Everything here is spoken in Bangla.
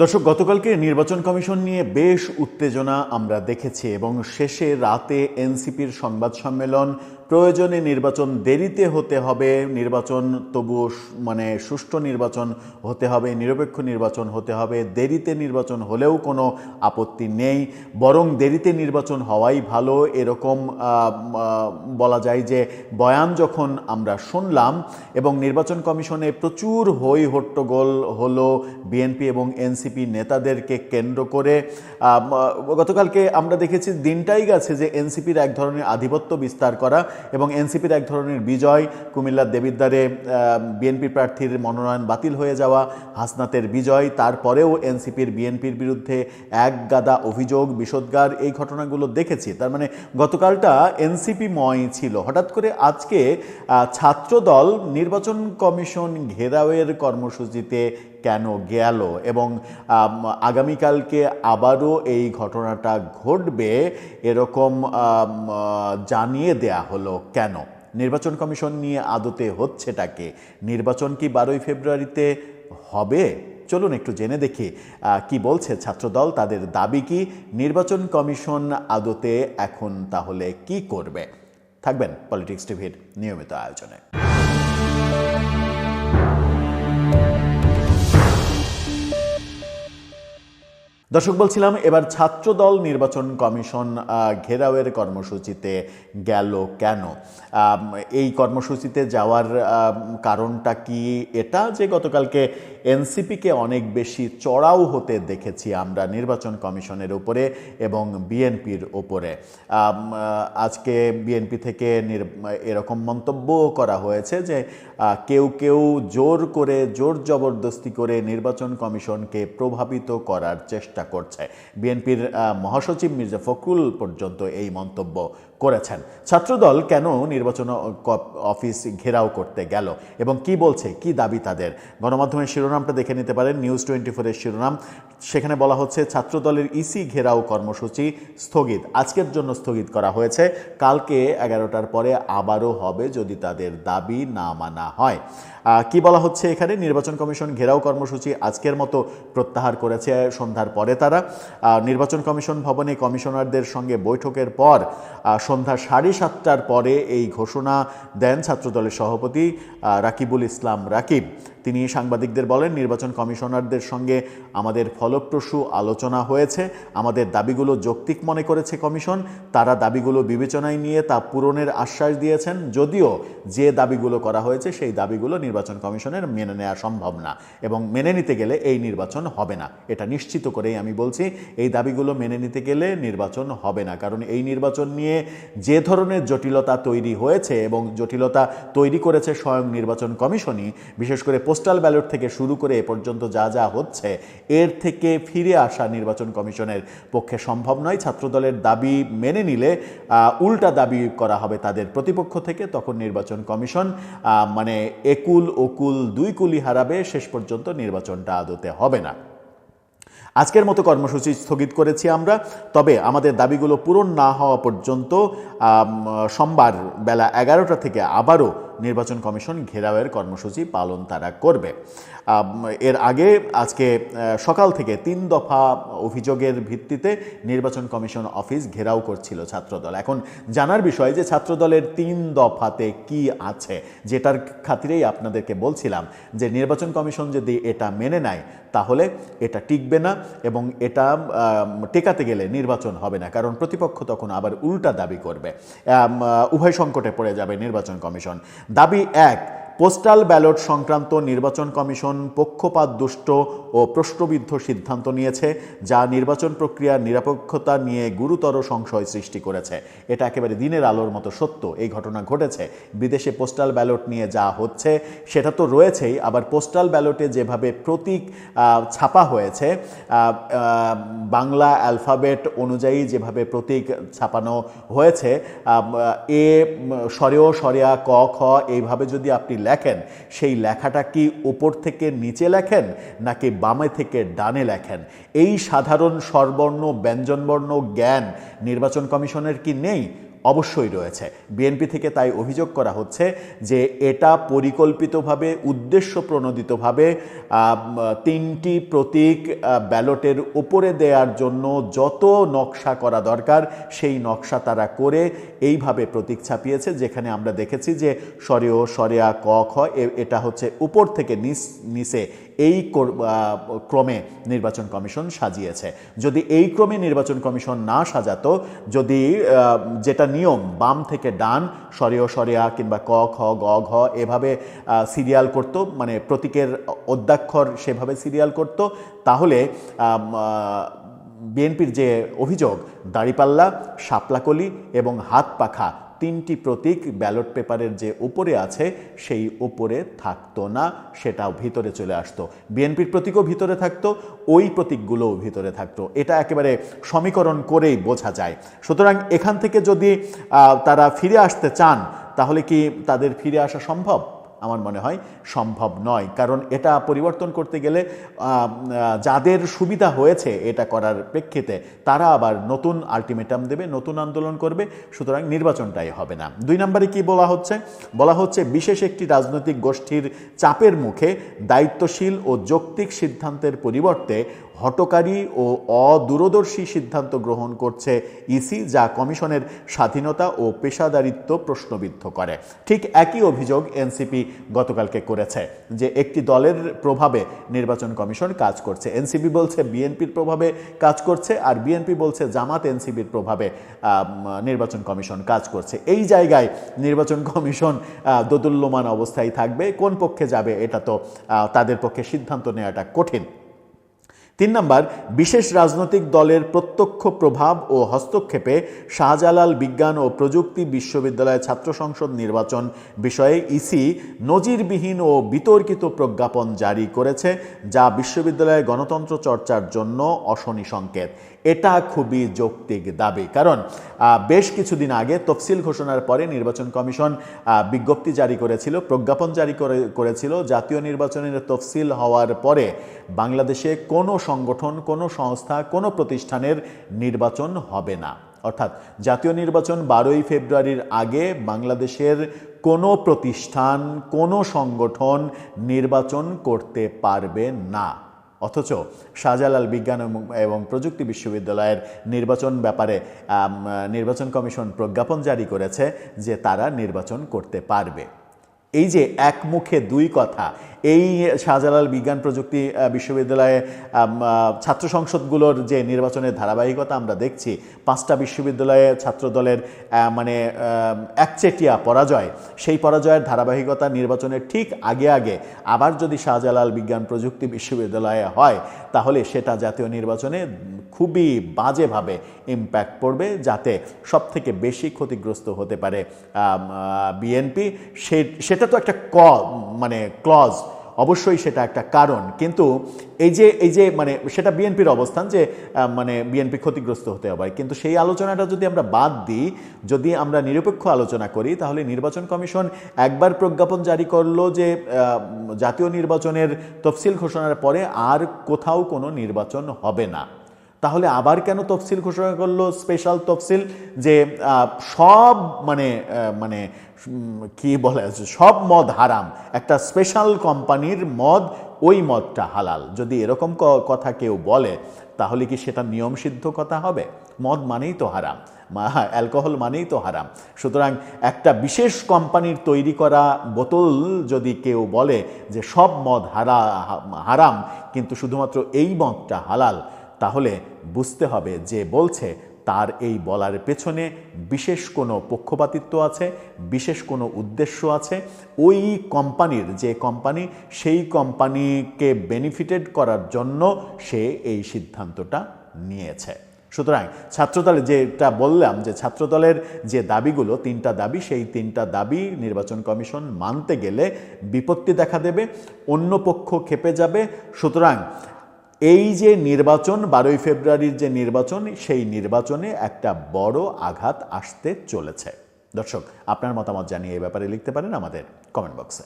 দর্শক, গতকালকে নির্বাচন কমিশন নিয়ে বেশ উত্তেজনা আমরা দেখেছি এবং শেষে রাতে এনসিপির সংবাদ সম্মেলন, প্রয়োজনে নির্বাচন দেরিতে হতে হবে, নির্বাচন তবুও সুষ্ঠু নির্বাচন হতে হবে, নিরপেক্ষ নির্বাচন হতে হবে, দেরিতে নির্বাচন হলেও কোনো আপত্তি নেই, বরং দেরিতে নির্বাচন হওয়াই ভালো, এরকম বলা যায় যে বয়ান যখন আমরা শুনলাম এবং নির্বাচন কমিশনে প্রচুর হই হট্টগোল হলো বিএনপি এবং এনসিপি নেতাদেরকে কেন্দ্র করে। গতকালকে আমরা দেখেছি দিনটাই গেছে যে এনসিপির এক ধরনের আধিপত্য বিস্তার করা এবং এনসিপির এক ধরনের বিজয়, কুমিল্লার দেবিদ্বারে বিএনপি প্রার্থীর মনোনয়ন বাতিল হয়ে যাওয়া, হাসনাতের বিজয়, তারপরেও এনসিপির বিএনপির বিরুদ্ধে এক গাদা অভিযোগ, বিষোদ্গার, এই ঘটনাগুলো দেখেছি। তার মানে গতকালটা এনসিপিময় ছিল। হঠাৎ করে আজকে ছাত্রদল নির্বাচন কমিশন ঘেরাওয়ের কর্মসূচিতে কেন গেল এবং আগামীকালকে আবারও এই ঘটনাটা ঘটবে এরকম জানিয়ে দেয়া হলো কেন? নির্বাচন কমিশন নিয়ে আদতে হচ্ছেটাকে, নির্বাচন কি 12ই ফেব্রুয়ারিতে হবে? চলুন একটু জেনে দেখি কি বলছে ছাত্রদল, তাদের দাবি কি, নির্বাচন কমিশন আদতে এখন তাহলে কি করবে। থাকবেন পলিটিক্স টিভির নিয়মিত আয়োজনে। দর্শক, বলছিলাম এবার ছাত্রদল নির্বাচন কমিশন ঘেরাওয়ের কর্মসূচিতে গেল কেন? এই কর্মসূচিতে যাওয়ার কারণটা কি? এটা যে গতকালকে এনসিপিকে অনেক বেশি চড়াও হতে দেখেছি আমরা নির্বাচন কমিশনের উপরে এবং বিএনপির ওপরে। আজকে বিএনপি থেকে এরকম মন্তব্য করা হয়েছে যে কেউ কেউ জোর জবরদস্তি করে নির্বাচন কমিশনকে প্রভাবিত করার চেষ্টা করছে। বিএনপির মহাসচিব মির্জা ফখরুল পর্যন্ত এই মন্তব্য করেছেন। ছাত্রদল কেন নির্বাচন অফিস ঘেরাও করতে গেল এবং কি বলছে, কি দাবি তাদের? গণমাধ্যমের শিরোনামটা দেখে নিতে পারেন, নিউজ 24-এর শিরোনাম। সেখানে বলা হচ্ছে ছাত্রদলের ইসি ঘেরাও কর্মসূচি স্থগিত, আজকের জন্য স্থগিত করা হয়েছে, কালকে 11টার পরে আবারও হবে যদি তাদের দাবি না মানা হয়। কি বলা হচ্ছে এখানে? নির্বাচন কমিশন ঘেরাও কর্মসূচি আজকের মতো প্রত্যাহার করেছে সন্ধ্যার পরে তারা। নির্বাচন কমিশন ভবনে কমিশনারদের সঙ্গে বৈঠকের পর সন্ধ্যা 7:30টার পরে এই ঘোষণা দেন ছাত্রদলের সভাপতি রাকিবুল ইসলাম রাকিব। তিনি সাংবাদিকদের বলেন, নির্বাচন কমিশনারদের সঙ্গে আমাদের ফলপ্রসূ আলোচনা হয়েছে, আমাদের দাবিগুলো যৌক্তিক মনে করেছে কমিশন, তারা দাবিগুলো বিবেচনায় নিয়ে তা পূরণের আশ্বাস দিয়েছেন। যদিও যে দাবিগুলো করা হয়েছে সেই দাবিগুলো নির্বাচন কমিশনের মেনে নেওয়া সম্ভব না এবং মেনে নিতে গেলে এই নির্বাচন হবে না, এটা নিশ্চিত করেই আমি বলছি। এই দাবিগুলো মেনে নিতে গেলে নির্বাচন হবে না, কারণ এই নির্বাচন নিয়ে যে ধরনের জটিলতা তৈরি হয়েছে এবং জটিলতা তৈরি করেছে স্বয়ং নির্বাচন কমিশনই, বিশেষ করে পোস্টাল ব্যালট থেকে শুরু করে এ পর্যন্ত যা যা হচ্ছে, এর থেকে ফিরে আসা নির্বাচন কমিশনের পক্ষে সম্ভব নয়। ছাত্রদলের দাবি মেনে নিলে উল্টা দাবি করা হবে তাদের প্রতিপক্ষ থেকে, তখন নির্বাচন কমিশন একুল ওকুল দুই কুলি হারাবে, শেষ পর্যন্ত নির্বাচনটা আদতে হবে না। আজকের মতো কর্মসূচি স্থগিত করেছি আমরা, তবে আমাদের দাবিগুলো পূরণ না হওয়া পর্যন্ত সোমবার বেলা 11টা থেকে আবারও নির্বাচন কমিশন ঘেরাওয়ের কর্মসূচি পালন তারা করবে। এর আগে আজকে সকাল থেকে 3 দফা অভিযোগের ভিত্তিতে নির্বাচন কমিশন অফিস ঘেরাও করছিল ছাত্রদল। এখন জানার বিষয় যে ছাত্রদলের 3 দফাতে কি আছে, যেটার খাতিরেই আপনাদেরকে বলছিলাম যে নির্বাচন কমিশন যদি এটা মেনে নেয় তাহলে এটা টিকবে না এবং এটা টেকাতে গেলে নির্বাচন হবে না, কারণ প্রতিপক্ষ তখন আবার উল্টা দাবি করবে। উভয় সংকটে পড়ে যাবে নির্বাচন কমিশন। দাবি 1, পোস্টাল ব্যালট সংক্রান্ত নির্বাচন কমিশন পক্ষপাত দুষ্ট ও প্রশ্নবিদ্ধ সিদ্ধান্ত নিয়েছে, যা নির্বাচন প্রক্রিয়ার নিরপেক্ষতা নিয়ে গুরুতর সংশয় সৃষ্টি করেছে। এটা একেবারে দিনের আলোর মতো সত্য, এই ঘটনা ঘটেছে। বিদেশে পোস্টাল ব্যালট নিয়ে যা হচ্ছে সেটা তো রয়েছেই, আবার পোস্টাল ব্যালটে যেভাবে প্রতীক ছাপা হয়েছে, বাংলা অ্যালফাবেট অনুযায়ী যেভাবে প্রতীক ছাপানো হয়েছে, এ সরেও সরেয়া ক খ এইভাবে যদি আপনি লেখেন, সেই লেখাটা কি উপর থেকে নিচে লেখেন নাকি বামে থেকে ডানে লেখেন? এই সাধারণ স্বরবর্ণ ব্যঞ্জনবর্ণ জ্ঞান নির্বাচন কমিশনের কি নেই? অবশ্যই রয়েছে। বিএনপি থেকে তাই অভিযোগ করা হচ্ছে যে এটা পরিকল্পিতভাবে উদ্দেশ্যপ্রণোদিতভাবে 3টি প্রতীক ব্যালটের উপরে দেওয়ার জন্য যত নকশা করা দরকার সেই নকশা তারা করে এইভাবে প্রতীক ছাপিয়েছে, যেখানে আমরা দেখেছি যে সরেও সরেয়া ক খ এটা হচ্ছে উপর থেকে নিচে এই ক্রমে নির্বাচন কমিশন সাজিয়েছে। যদি এই ক্রমে নির্বাচন কমিশন না সাজাতো, যদি যেটা নিয়ম বাম থেকে ডান সরেও সরেয়া কিংবা ক খ গ ঘ এভাবে সিরিয়াল করত, মানে প্রতীকের অদ্যাক্ষর সেভাবে সিরিয়াল করত, তাহলে বিএনপির যে অভিযোগ দাড়িপাল্লা, শাপলাকলি এবং হাত পাখা 3টি প্রতীক ব্যালট পেপারের যে উপরে আছে সেই উপরে থাকতো না, সেটাও ভিতরে চলে আসতো। বিএনপির প্রতীকও ভিতরে থাকতো, ওই প্রতীকগুলোও ভিতরে থাকতো। এটা একেবারে সমীকরণ করেই বোঝা যায়। সুতরাং এখান থেকে যদি তারা ফিরে আসতে চান, তাহলে কি তাদের ফিরে আসা সম্ভব? আমার মনে হয় সম্ভব নয়, কারণ এটা পরিবর্তন করতে গেলে যাদের সুবিধা হয়েছে এটা করার প্রেক্ষিতে তারা আবার নতুন আলটিমেটাম দেবে, নতুন আন্দোলন করবে, সুতরাং নির্বাচনটাই হবে না। 2 নম্বরে কি বলা হচ্ছে বিশেষ একটি রাজনৈতিক গোষ্ঠীর চাপের মুখে দায়িত্বশীল ও যৌক্তিক সিদ্ধান্তের পরিবর্তে হঠকারী ও অদূরদর্শী সিদ্ধান্ত গ্রহণ করছে ইসি, যা কমিশনের স্বাধীনতা ও পেশাদারিত্ব প্রশ্নবিদ্ধ করে। ঠিক একই অভিযোগ এনসিপি গতকালকে করেছে যে একটি দলের প্রভাবে নির্বাচন কমিশন কাজ করছে। এনসিপি বলছে বিএনপির প্রভাবে কাজ করছে, আর বিএনপি বলছে জামাত এনসিপির প্রভাবে নির্বাচন কমিশন কাজ করছে। এই জায়গায় নির্বাচন কমিশন দোদুল্যমান অবস্থায় থাকবে, কোন পক্ষে যাবে এটা তো তাদের পক্ষে সিদ্ধান্ত নেওয়াটা কঠিন। 3 নম্বর, বিশেষ রাজনৈতিক দলের প্রত্যক্ষ প্রভাব ও হস্তক্ষেপে শাহজালাল বিজ্ঞান ও প্রযুক্তি বিশ্ববিদ্যালয় ছাত্র সংসদ নির্বাচন বিষয়ে ইসি নজিরবিহীন ও বিতর্কিত প্রজ্ঞাপন জারি করেছে, যা বিশ্ববিদ্যালয়ে গণতন্ত্র চর্চার জন্য অশনি সংকেত। এটা খুবই যৌক্তিক দাবি, কারণ বেশ কিছুদিন আগে তফসিল ঘোষণার পরে নির্বাচন কমিশন বিজ্ঞপ্তি জারি করেছিল, প্রজ্ঞাপন জারি করেছিল, জাতীয় নির্বাচনের তফসিল হওয়ার পরে বাংলাদেশে কোনো সংগঠন, কোনো সংস্থা, কোনো প্রতিষ্ঠানের নির্বাচন হবে না। অর্থাৎ জাতীয় নির্বাচন 12ই ফেব্রুয়ারির আগে বাংলাদেশের কোনো প্রতিষ্ঠান, কোনো সংগঠন নির্বাচন করতে পারবে না। অথচ শাহজালাল বিজ্ঞান এবং প্রযুক্তি বিশ্ববিদ্যালয়ের নির্বাচন ব্যাপারে নির্বাচন কমিশন প্রজ্ঞাপন জারি করেছে যে তারা নির্বাচন করতে পারবে। এই যে এক মুখে দুই কথা, এই শাহজালাল বিজ্ঞান প্রযুক্তি বিশ্ববিদ্যালয়ে ছাত্র সংসদগুলোর যে নির্বাচনের ধারাবাহিকতা আমরা দেখছি, 5টা বিশ্ববিদ্যালয়ে ছাত্রদলের মানে একচেটিয়া পরাজয়, সেই পরাজয়ের ধারাবাহিকতা নির্বাচনের ঠিক আগে আবার যদি শাহজালাল বিজ্ঞান প্রযুক্তি বিশ্ববিদ্যালয়ে হয়, তাহলে সেটা জাতীয় নির্বাচনে খুবই বাজেভাবে ইম্প্যাক্ট পড়বে, যাতে সবথেকে বেশি ক্ষতিগ্রস্ত হতে পারে বিএনপি। সেটা তো একটা ক্লজ, অবশ্যই সেটা একটা কারণ, কিন্তু এই যে মানে সেটা বিএনপির অবস্থান যে মানে বিএনপি ক্ষতিগ্রস্ত হতে হবে, কিন্তু সেই আলোচনাটা যদি আমরা বাদ দিই, যদি আমরা নিরপেক্ষ আলোচনা করি, তাহলে নির্বাচন কমিশন একবার প্রজ্ঞাপন জারি করলো যে জাতীয় নির্বাচনের তফসিল ঘোষণার পরে আর কোথাও কোনো নির্বাচন হবে না। তাহলে আবার কেন তফসিল ঘোষণা করলো, স্পেশাল তফসিল, যে সব মানে কি বলে, সব মদ হারাম, একটা স্পেশাল কোম্পানির মদ, ওই মদটা হালাল। যদি এরকম কথা কেউ বলে, তাহলে কি সেটা নিয়মসিদ্ধ কথা হবে? মদ মানেই তো হারাম, অ্যালকোহল মানেই তো হারাম। সুতরাং একটা বিশেষ কোম্পানির তৈরি করা বোতল যদি কেউ বলে যে সব মদ হারাম কিন্তু শুধুমাত্র এই মদটা হালাল, তাহলে বুঝতে হবে যে বলছে তার এই বলার পেছনে বিশেষ কোনো পক্ষপাতিত্ব আছে, বিশেষ কোনো উদ্দেশ্য আছে। ওই কোম্পানির, যে কোম্পানি, সেই কোম্পানিকে বেনিফিটেড করার জন্য সে এই সিদ্ধান্তটা নিয়েছে। সুতরাং ছাত্রদল, যেটা বললাম যে ছাত্রদলের যে দাবিগুলো, 3টা দাবি, সেই 3টা দাবি নির্বাচন কমিশন মানতে গেলে বিপত্তি দেখা দেবে, অন্য পক্ষ খেপে যাবে। সুতরাং এই যে নির্বাচন, 12ই ফেব্রুয়ারির যে নির্বাচন, সেই নির্বাচনে একটা বড় আঘাত আসতে চলেছে। দর্শক, আপনার মতামত জানিয়ে এই ব্যাপারে লিখতে পারেন আমাদের কমেন্ট বক্সে।